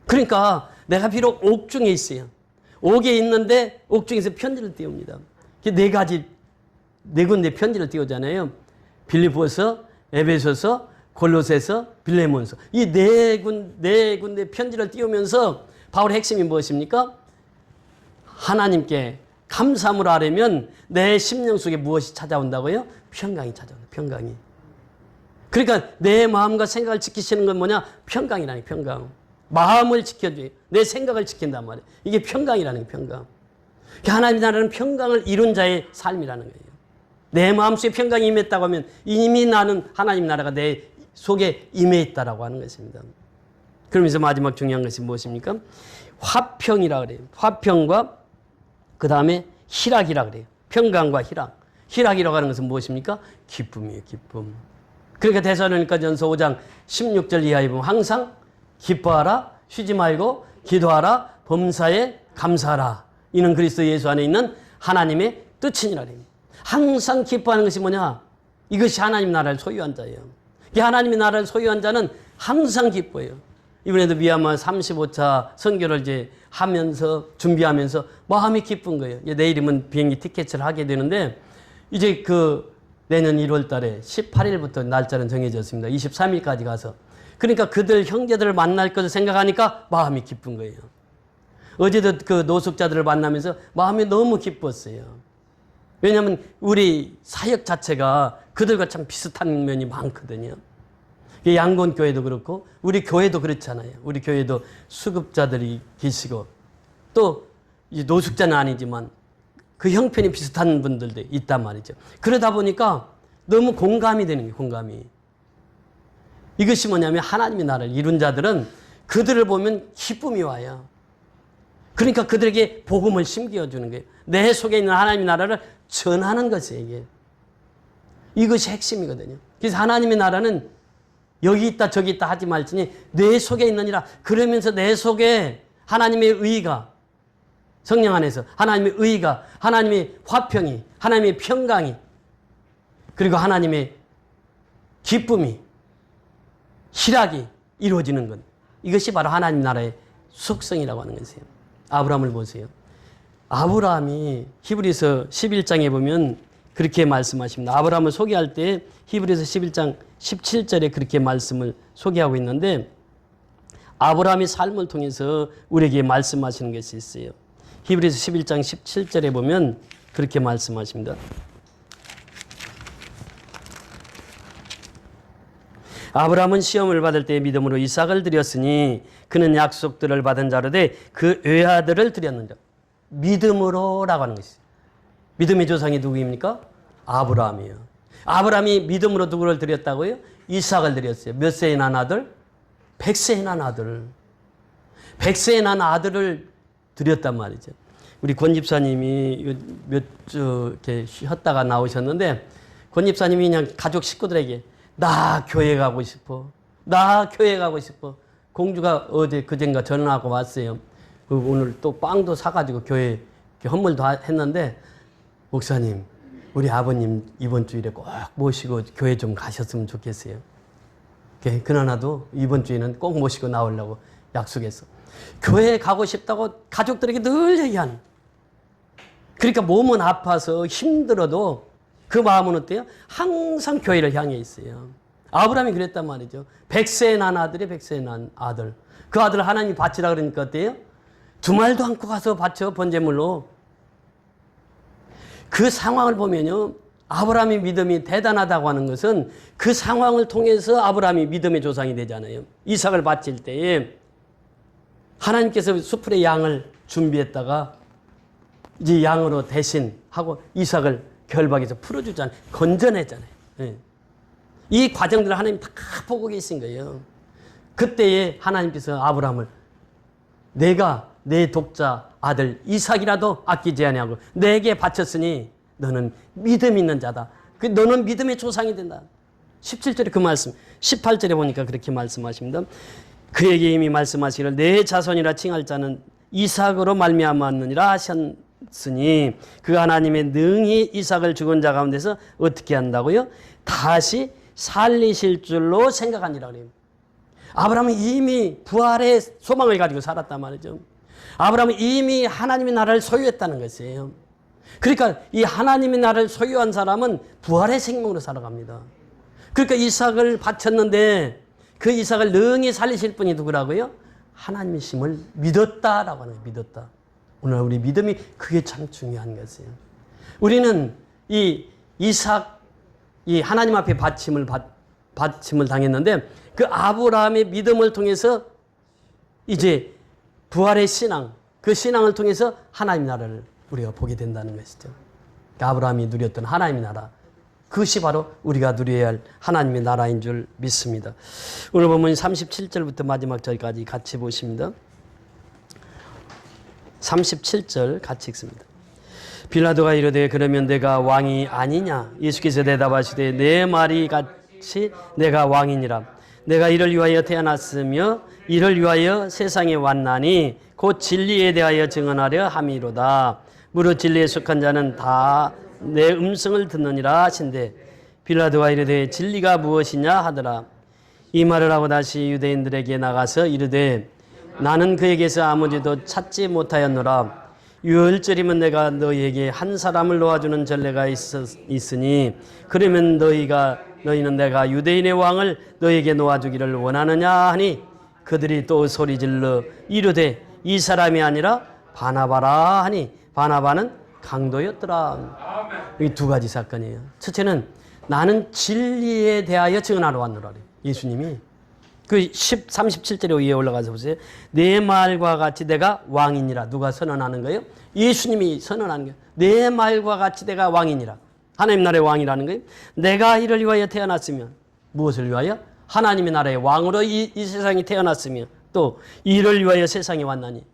그러니까 내가 비록 옥중에 있어요. 옥에 있는데 옥중에서 편지를 띄웁니다. 네 군데 편지를 띄우잖아요. 빌립보서, 에베소서, 골로새서, 빌레몬서. 이 네 군데 편지를 띄우면서 바울의 핵심이 무엇입니까? 하나님께 감사함으로 하려면 내 심령 속에 무엇이 찾아온다고요? 평강이 찾아온다. 평강이. 그러니까 내 마음과 생각을 지키시는 건 뭐냐? 평강이라는 평강. 마음을 지켜줘요. 내 생각을 지킨단 말이에요. 이게 평강이라는 게 평강. 하나님의 나라는 평강을 이룬 자의 삶이라는 거예요. 내 마음속에 평강이 임했다고 하면 이미 나는 하나님 나라가 내 속에 임해 있다라고 하는 것입니다. 그러면서 마지막 중요한 것이 무엇입니까? 화평이라 그래요. 화평과 그 다음에 희락이라 그래요. 평강과 희락. 희락이라고 하는 것은 무엇입니까? 기쁨이에요. 기쁨. 그러니까 데살로니가전서 5장 16절 이하에 보면 항상 기뻐하라, 쉬지 말고 기도하라, 범사에 감사하라. 이는 그리스도 예수 안에 있는 하나님의 뜻이니라. 항상 기뻐하는 것이 뭐냐? 이것이 하나님 나라를 소유한 자예요. 하나님의 나라를 소유한 자는 항상 기뻐해요. 이번에도 미얀마 35차 선교를 이제 하면서 준비하면서 마음이 기쁜 거예요. 내일이면 비행기 티켓을 하게 되는데 이제 내년 1월 달에 18일부터 날짜는 정해졌습니다. 23일까지 가서. 그러니까 그들 형제들을 만날 것을 생각하니까 마음이 기쁜 거예요. 어제도 그 노숙자들을 만나면서 마음이 너무 기뻤어요. 왜냐하면 우리 사역 자체가 그들과 참 비슷한 면이 많거든요. 양곤교회도 그렇고 우리 교회도 그렇잖아요. 우리 교회도 수급자들이 계시고 또 노숙자는 아니지만 그 형편이 비슷한 분들도 있단 말이죠. 그러다 보니까 너무 공감이 되는 거예요. 공감이. 이것이 뭐냐면 하나님의 나라를 이룬 자들은 그들을 보면 기쁨이 와요. 그러니까 그들에게 복음을 심겨주는 거예요. 내 속에 있는 하나님의 나라를 전하는 것이에요. 이게. 이것이 핵심이거든요. 그래서 하나님의 나라는 여기 있다 저기 있다 하지 말지니 내 속에 있느니라. 그러면서 내 속에 하나님의 의가 성령 안에서 하나님의 의가 하나님의 화평이 하나님의 평강이 그리고 하나님의 기쁨이 희락이 이루어지는 것. 이것이 바로 하나님 나라의 속성이라고 하는 것이에요. 아브라함을 보세요. 아브라함이 히브리서 11장에 보면 그렇게 말씀하십니다. 아브라함을 소개할 때 히브리서 11장 17절에 그렇게 말씀을 소개하고 있는데 아브라함의 삶을 통해서 우리에게 말씀하시는 것이 있어요. 히브리서 11장 17절에 보면 그렇게 말씀하십니다. 아브라함은 시험을 받을 때 믿음으로 이삭을 드렸으니 그는 약속들을 받은 자로 돼 그 외아들을 드렸느니라. 믿음으로라고 하는 것이죠. 믿음의 조상이 누구입니까? 아브라함이에요. 아브라함이 믿음으로 누구를 드렸다고요? 이삭을 드렸어요. 몇 세에 난 아들? 100세에 난 아들, 100세에 난 아들을 드렸단 말이죠. 우리 권 집사님이 몇 주 이렇게 쉬었다가 나오셨는데, 권 집사님이 그냥 가족 식구들에게 나 교회 가고 싶어. 나 교회 가고 싶어. 공주가 어제 그젠가 전화하고 왔어요. 오늘 또 빵도 사가지고 교회 헌물도 했는데, 목사님, 우리 아버님 이번 주일에 꼭 모시고 교회 좀 가셨으면 좋겠어요. 그러나도 이번 주에는 꼭 모시고 나오려고 약속했어. 교회 가고 싶다고 가족들에게 늘 얘기하는. 그러니까 몸은 아파서 힘들어도 그 마음은 어때요? 항상 교회를 향해 있어요. 아브라함이 그랬단 말이죠. 100세에 난 아들이 100세에 난 아들. 그 아들 하나님이 바치라 그러니까 어때요? 두 말도 않고 가서 바쳐 번제물로. 그 상황을 보면요. 아브라함의 믿음이 대단하다고 하는 것은 그 상황을 통해서 아브라함이 믿음의 조상이 되잖아요. 이삭을 바칠 때에 하나님께서 수풀에 양을 준비했다가 이제 양으로 대신 하고 이삭을 결박해서 풀어주잖아요. 건져내잖아요. 네. 이 과정들을 하나님이 다 보고 계신 거예요. 그때에 하나님께서 아브라함을 내가 내 독자 아들 이삭이라도 아끼지 아니하고 내게 바쳤으니 너는 믿음 있는 자다. 너는 믿음의 조상이 된다. 17절에 그 말씀, 18절에 보니까 그렇게 말씀하십니다. 그에게 이미 말씀하시기를 내 자손이라 칭할 자는 이삭으로 말미암았느니라 하셨으니 그 하나님의 능히 이삭을 죽은 자 가운데서 어떻게 한다고요? 다시 살리실 줄로 생각하니라 그래요. 아브라함은 이미 부활의 소망을 가지고 살았단 말이죠. 아브라함은 이미 하나님의 나라를 소유했다는 것이에요. 그러니까 이 하나님의 나라를 소유한 사람은 부활의 생명으로 살아갑니다. 그러니까 이삭을 바쳤는데 그 이삭을 능히 살리실 분이 누구라고요? 하나님이심을 믿었다라고 하는 거예요. 믿었다. 오늘 우리 믿음이 그게 참 중요한 것이에요. 우리는 이 이삭, 이 하나님 앞에 바침을 당했는데 그 아브라함의 믿음을 통해서 이제 부활의 신앙, 그 신앙을 통해서 하나님 나라를 우리가 보게 된다는 것이죠. 아브라함이 누렸던 하나님의 나라, 그것이 바로 우리가 누려야 할 하나님의 나라인 줄 믿습니다. 오늘 보면 37절부터 마지막 절까지 같이 보십니다. 37절 같이 읽습니다. 빌라도가 이르되 그러면 내가 왕이 아니냐? 예수께서 대답하시되 내 말이 같이 내가 왕이니라. 내가 이를 위하여 태어났으며 이를 위하여 세상에 왔나니 곧 진리에 대하여 증언하려 함이로다. 무릇 진리에 속한 자는 다 내 음성을 듣느니라 하신대 빌라도가 이르되 진리가 무엇이냐 하더라. 이 말을 하고 다시 유대인들에게 나가서 이르되 나는 그에게서 아무지도 찾지 못하였노라. 유월절이면 내가 너희에게 한 사람을 놓아주는 전례가 있으니 그러면 너희는 내가 유대인의 왕을 너희에게 놓아주기를 원하느냐 하니 그들이 또 소리질러 이르되 이 사람이 아니라 바나바라 하니 바나바는 강도였더라. 이 두 가지 사건이에요. 첫째는 나는 진리에 대하여 증언하러 왔노라. 예수님이 그 37절에 위에 올라가서 보세요. 내 말과 같이 내가 왕이니라. 누가 선언하는 거예요? 예수님이 선언하는 거예요. 내 말과 같이 내가 왕이니라. 하나님 나라의 왕이라는 거예요. 내가 이를 위하여 태어났으면 무엇을 위하여? 하나님의 나라의 왕으로 이 세상에 태어났으며 또 이를 위하여 세상에 왔나니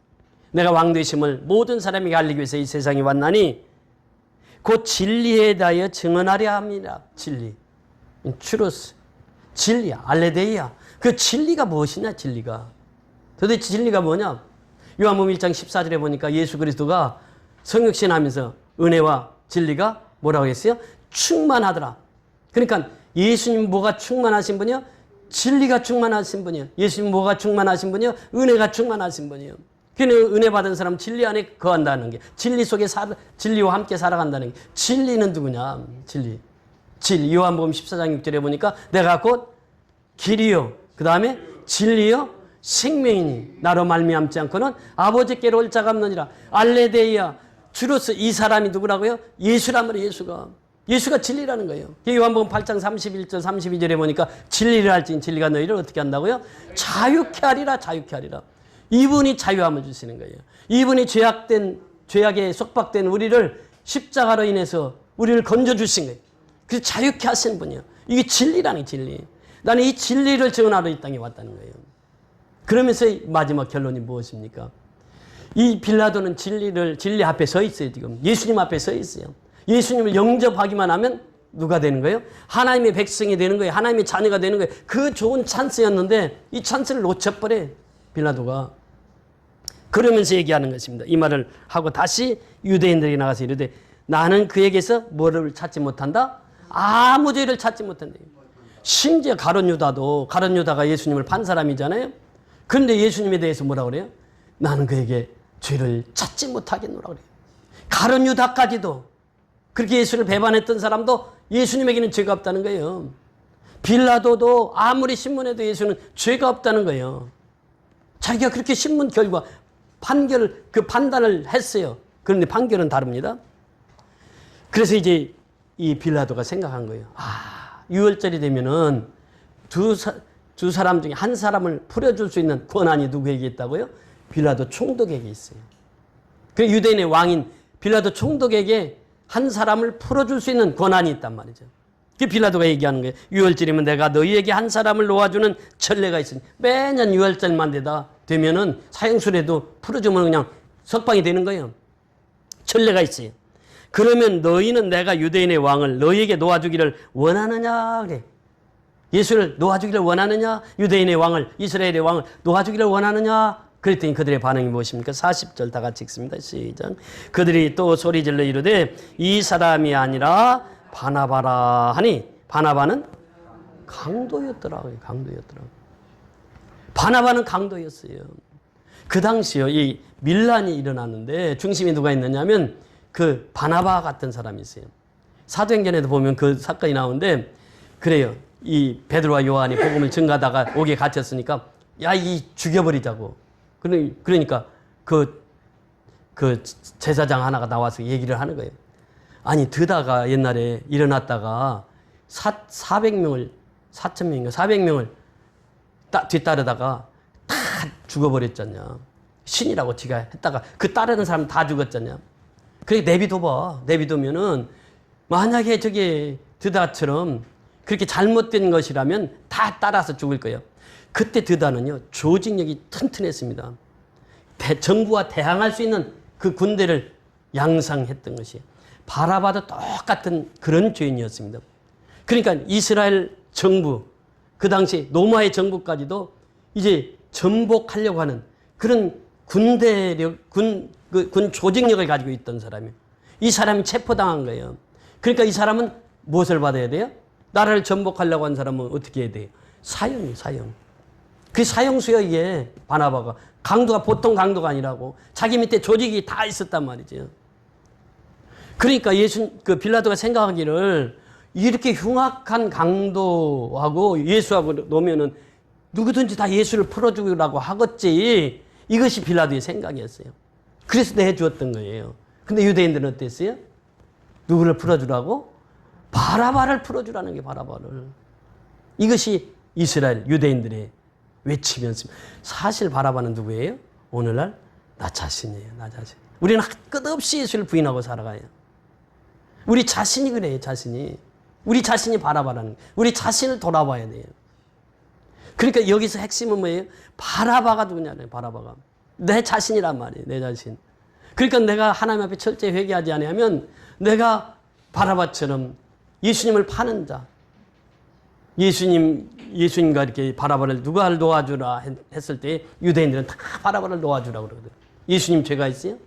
내가 왕 되심을 모든 사람에게 알리기 위해서 이 세상에 왔나니 곧 진리에 대하여 증언하려 합니다. 진리, 추로스, 진리야, 알레데이야. 그 진리가 무엇이냐? 진리가 도대체 진리가 뭐냐? 요한복음 1장 14절에 보니까 예수 그리스도가 성육신하면서 은혜와 진리가 뭐라고 했어요? 충만하더라. 그러니까 예수님 뭐가 충만하신 분이요? 진리가 충만하신 분이요. 예수님 뭐가 충만하신 분이요? 은혜가 충만하신 분이요. 그는 은혜 받은 사람 진리 안에 거한다는 게, 진리 속에 진리와 함께 살아간다는 게, 진리는 누구냐? 진리. 요한복음 14장 6절에 보니까 내가 곧 길이요, 그 다음에 진리요, 생명이니 나로 말미암지 않고는 아버지께로 올 자가 없느니라. 알레데이야, 주로서 이 사람이 누구라고요? 예수란 말이에요. 예수가 진리라는 거예요. 요한복음 8장 31절 32절에 보니까 진리를 할지니 진리가 너희를 어떻게 한다고요? 자유케 하리라. 자유케 하리라. 이분이 자유함을 주시는 거예요. 이분이 죄악에 속박된 우리를 십자가로 인해서 우리를 건져주신 거예요. 그래서 자유케 하시는 분이에요. 이게 진리라는 진리. 나는 이 진리를 증언하러 이 땅에 왔다는 거예요. 그러면서 마지막 결론이 무엇입니까? 이 빌라도는 진리 앞에 서 있어요, 지금. 예수님 앞에 서 있어요. 예수님을 영접하기만 하면 누가 되는 거예요? 하나님의 백성이 되는 거예요. 하나님의 자녀가 되는 거예요. 그 좋은 찬스였는데 이 찬스를 놓쳐버려, 빌라도가. 그러면서 얘기하는 것입니다. 이 말을 하고 다시 유대인들에게 나가서 이르되 나는 그에게서 뭐를 찾지 못한다? 아무 죄를 찾지 못한다. 심지어 가룟 유다가 예수님을 판 사람이잖아요. 그런데 예수님에 대해서 뭐라고 그래요? 나는 그에게 죄를 찾지 못하겠노라 그래요. 가룟 유다까지도, 그렇게 예수를 배반했던 사람도 예수님에게는 죄가 없다는 거예요. 빌라도도 아무리 신문해도 예수는 죄가 없다는 거예요. 자기가 그렇게 신문 결과 그 판단을 했어요. 그런데 판결은 다릅니다. 그래서 이제 이 빌라도가 생각한 거예요. 유월절이 되면은 두 사람 중에 한 사람을 풀어줄 수 있는 권한이 누구에게 있다고요? 빌라도 총독에게 있어요. 그 유대인의 왕인 빌라도 총독에게 한 사람을 풀어줄 수 있는 권한이 있단 말이죠. 그 빌라도가 얘기하는 거예요. 유월절이면 내가 너희에게 한 사람을 놓아주는 천례가 있으니 매년 유월절만 되면은 사형수라도 풀어주면 그냥 석방이 되는 거예요. 천례가 있어요. 그러면 너희는 내가 유대인의 왕을 너희에게 놓아주기를 원하느냐 그래. 예수를 놓아주기를 원하느냐? 유대인의 왕을, 이스라엘의 왕을 놓아주기를 원하느냐? 그랬더니 그들의 반응이 무엇입니까? 40절 다 같이 읽습니다. 시작. 그들이 또 소리질러 이르되 이 사람이 아니라 바나바라 하니, 바나바는 강도였더라고요. 바나바는 강도였어요. 그 당시요, 이 밀란이 일어났는데 중심에 누가 있느냐면 그 바나바 같은 사람이 있어요. 사도행전에도 보면 그 사건이 나오는데 그래요. 이 베드로와 요한이 복음을 전가하다가 옥에 갇혔으니까 야, 이 죽여버리자고. 그러니까 그 제사장 하나가 나와서 얘기를 하는 거예요. 아니, 드다가 옛날에 일어났다가 400명인가 400명을 뒤따르다가 다 죽어버렸잖냐. 신이라고 지가 했다가 그 따르는 사람 다 죽었잖냐. 그래, 내비두면은 만약에 저게 드다처럼 그렇게 잘못된 것이라면 다 따라서 죽을 거예요. 그때 드다는요, 조직력이 튼튼했습니다. 정부와 대항할 수 있는 그 군대를 양상했던 것이에요. 바라바도 똑같은 그런 죄인이었습니다. 그러니까 이스라엘 정부, 그 당시 로마의 정부까지도 이제 전복하려고 하는 그런 군 조직력을 가지고 있던 사람이에요. 이 사람이 체포당한 거예요. 그러니까 이 사람은 무엇을 받아야 돼요? 나라를 전복하려고 한 사람은 어떻게 해야 돼요? 사형. 그 사형수야, 이게. 바나바가. 강도가 보통 강도가 아니라고. 자기 밑에 조직이 다 있었단 말이죠. 그러니까 그 빌라도가 생각하기를 이렇게 흉악한 강도하고 예수하고 놓으면은 누구든지 다 예수를 풀어주라고 하겠지. 이것이 빌라도의 생각이었어요. 그래서 내주었던 거예요. 근데 유대인들은 어땠어요? 누구를 풀어주라고? 바라바를 풀어주라는 게 바라바를. 이것이 이스라엘 유대인들의 외침이었습니다. 사실 바라바는 누구예요? 오늘날 나 자신이에요. 나 자신. 우리는 끝없이 예수를 부인하고 살아가요. 우리 자신이 그래요. 자신이. 우리 자신이 바라바라는 거예요. 우리 자신을 돌아봐야 돼요. 그러니까 여기서 핵심은 뭐예요? 바라바가 누구냐는 바라바가. 내 자신이란 말이에요. 내 자신. 그러니까 내가 하나님 앞에 철저히 회개하지 않으면 내가 바라바처럼 예수님을 파는 자, 예수님과 이렇게 바라바를 누가 놓아주라 했을 때 유대인들은 다 바라바를 놓아주라고 그러거든요. 예수님 죄가 있어요?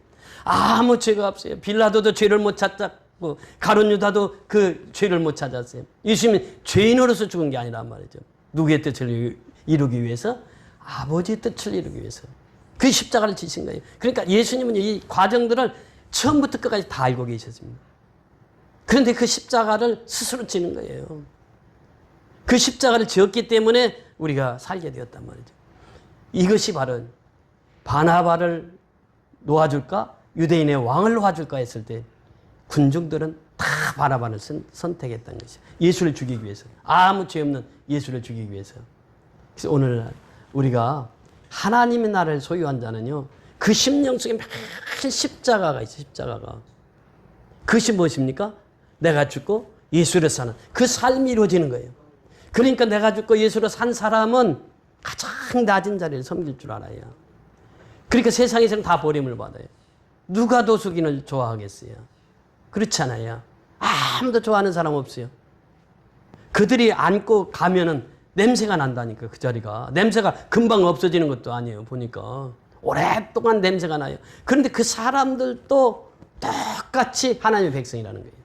아무 죄가 없어요. 빌라도도 죄를 못 찾았고 가룟 유다도 그 죄를 못 찾았어요. 예수님은 죄인으로서 죽은 게 아니란 말이죠. 누구의 뜻을 이루기 위해서? 아버지의 뜻을 이루기 위해서. 그 십자가를 지신 거예요. 그러니까 예수님은 이 과정들을 처음부터 끝까지 다 알고 계셨습니다. 그런데 그 십자가를 스스로 지는 거예요. 그 십자가를 지었기 때문에 우리가 살게 되었단 말이죠. 이것이 바로 바나바를 놓아줄까? 유대인의 왕을 놓아줄까 했을 때 군중들은 다 바나바를 선택했던 것이죠. 예수를 죽이기 위해서. 아무 죄 없는 예수를 죽이기 위해서. 그래서 오늘 우리가 하나님의 나라를 소유한 자는요, 그 심령 속에 큰 십자가가 있어요. 십자가가. 그것이 무엇입니까? 내가 죽고 예수로 사는 그 삶이 이루어지는 거예요. 그러니까 내가 죽고 예수로 산 사람은 가장 낮은 자리를 섬길 줄 알아요. 그러니까 세상에서는 다 버림을 받아요. 누가 도수긴을 좋아하겠어요? 그렇잖아요. 아무도 좋아하는 사람 없어요. 그들이 안고 가면은 냄새가 난다니까, 그 자리가. 냄새가 금방 없어지는 것도 아니에요. 보니까 오랫동안 냄새가 나요. 그런데 그 사람들도 똑같이 하나님의 백성이라는 거예요.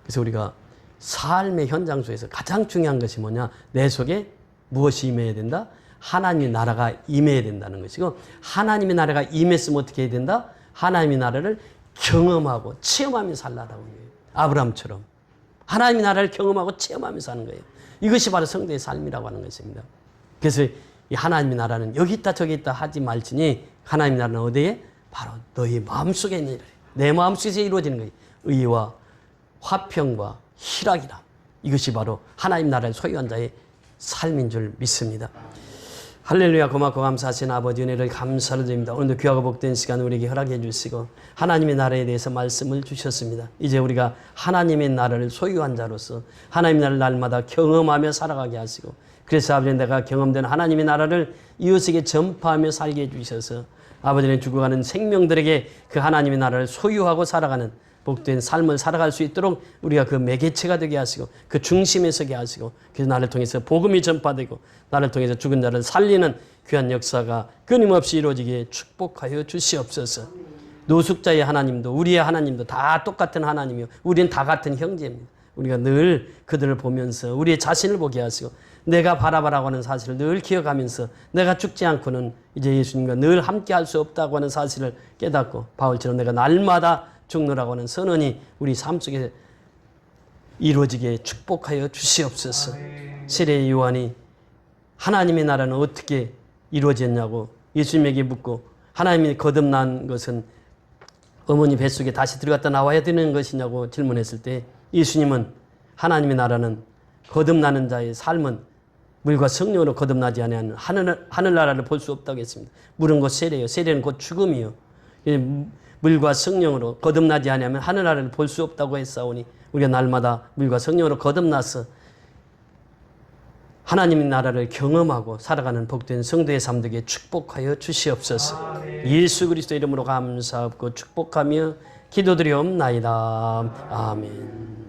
그래서 우리가 삶의 현장 속에서 가장 중요한 것이 뭐냐? 내 속에 무엇이 임해야 된다? 하나님의 나라가 임해야 된다는 것이고, 하나님의 나라가 임했으면 어떻게 해야 된다? 하나님의 나라를 경험하고 체험하며 살라라고 해요. 아브라함처럼 하나님의 나라를 경험하고 체험하며 사는 거예요. 이것이 바로 성도의 삶이라고 하는 것입니다. 그래서 이 하나님의 나라는 여기 있다 저기 있다 하지 말지니, 하나님의 나라는 어디에? 바로 너희 마음속에 있는 일이에요. 내 마음속에서 이루어지는 거예요. 의와 화평과 희락이라. 이것이 바로 하나님 나라를 소유한 자의 삶인 줄 믿습니다. 할렐루야. 고맙고 감사하신 아버지 은혜를 감사를 드립니다. 오늘도 귀하고 복된 시간 우리에게 허락해 주시고 하나님의 나라에 대해서 말씀을 주셨습니다. 이제 우리가 하나님의 나라를 소유한 자로서 하나님의 나라를 날마다 경험하며 살아가게 하시고, 그래서 아버지 내가 경험된 하나님의 나라를 이웃에게 전파하며 살게 해주셔서 아버지는 죽어가는 생명들에게 그 하나님의 나라를 소유하고 살아가는 복된 삶을 살아갈 수 있도록 우리가 그 매개체가 되게 하시고 그 중심에 서게 하시고, 그래서 나를 통해서 복음이 전파되고 나를 통해서 죽은 자를 살리는 귀한 역사가 끊임없이 이루어지게 축복하여 주시옵소서. 노숙자의 하나님도 우리의 하나님도 다 똑같은 하나님이요, 우리는 다 같은 형제입니다. 우리가 늘 그들을 보면서 우리의 자신을 보게 하시고 내가 바라바라고 하는 사실을 늘 기억하면서 내가 죽지 않고는 이제 예수님과 늘 함께 할 수 없다고 하는 사실을 깨닫고, 바울처럼 내가 날마다 죽노라고 하는 선언이 우리 삶 속에 이루어지게 축복하여 주시옵소서. 세례 요한이 하나님의 나라는 어떻게 이루어졌냐고 예수님에게 묻고, 하나님이 거듭난 것은 어머니 뱃속에 다시 들어갔다 나와야 되는 것이냐고 질문했을 때, 예수님은 하나님의 나라는 거듭나는 자의 삶은 물과 성령으로 거듭나지 아니하는 하늘나라를 볼 수 없다고 했습니다. 물은 곧 세례요, 세례는 곧 죽음이요. 물과 성령으로 거듭나지 아니하면 하늘나라를 볼 수 없다고 했사오니, 우리가 날마다 물과 성령으로 거듭나서 하나님의 나라를 경험하고 살아가는 복된 성도의 삶 되게 축복하여 주시옵소서. 예수 그리스도 이름으로 감사하고 축복하며 기도드리옵나이다. 아멘.